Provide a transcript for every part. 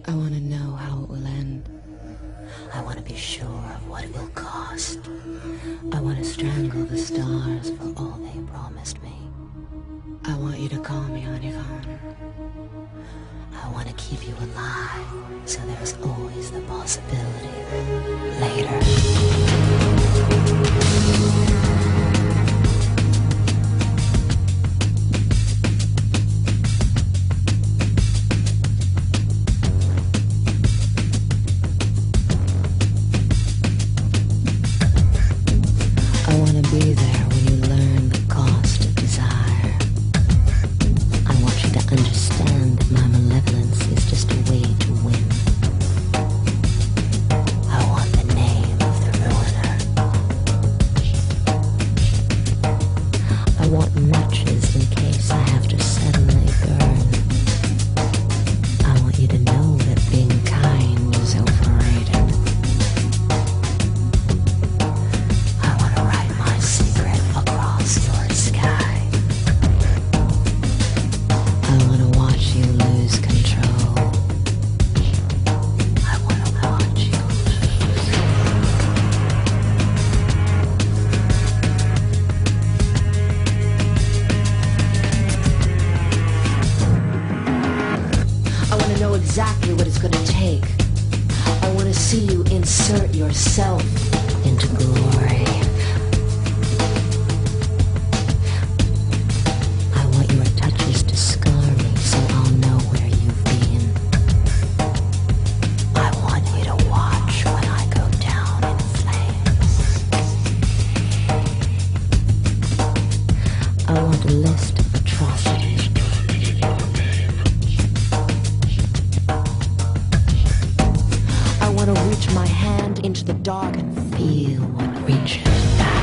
I want to know how it will end. I want to be sure of what it will cost. I want to strangle the stars for all they promised me. I want you to call me on your phone. I want to keep you alive, so there's always the possibility later. Be there when you learn the cost of desire. I want you to understand that my malevolence is just a way to win. I want the name of the ruiner. I want matches in case I have to suddenly burn. I want you to know that being kind is overrated. Your sky. I want to watch you lose control. I want to watch you lose. I want to know exactly what it's going to take. I want to see you insert yourself into glory. I want a list of atrocities. I want to reach my hand into the dark and feel what reaches back.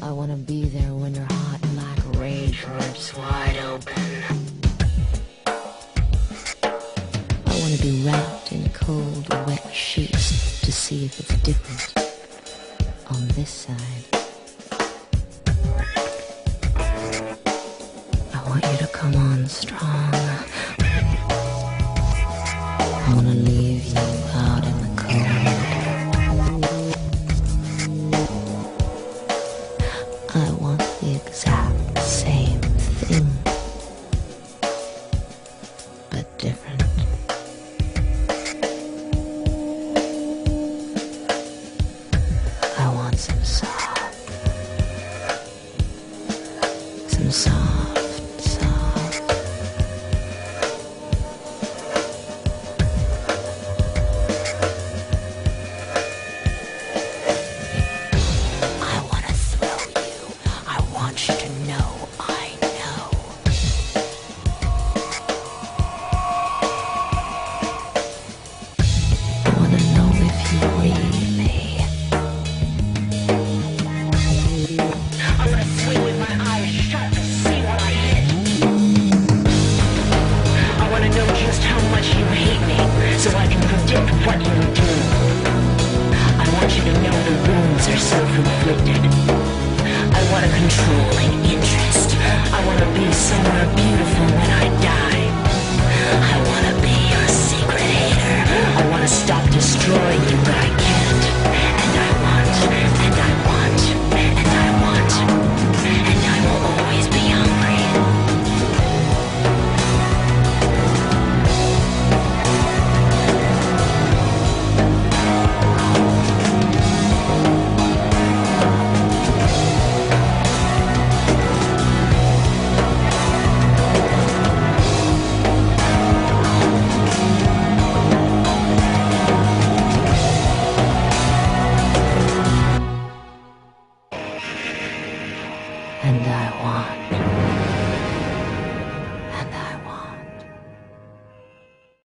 I want to be there when your hot black rage rips wide open. I want to be wrapped in cold, wet sheets to see if it's different on this side. I want you to come on strong. I want to leave you out in the cold. I want the exact same thing, but different. I want some soft, I'm controlling interest. I want to be somewhere beautiful when I die. I want to be your secret hater. I want to stop destroying you, but I can't. And I want, and I want, and I want, and I will always be hungry. And I want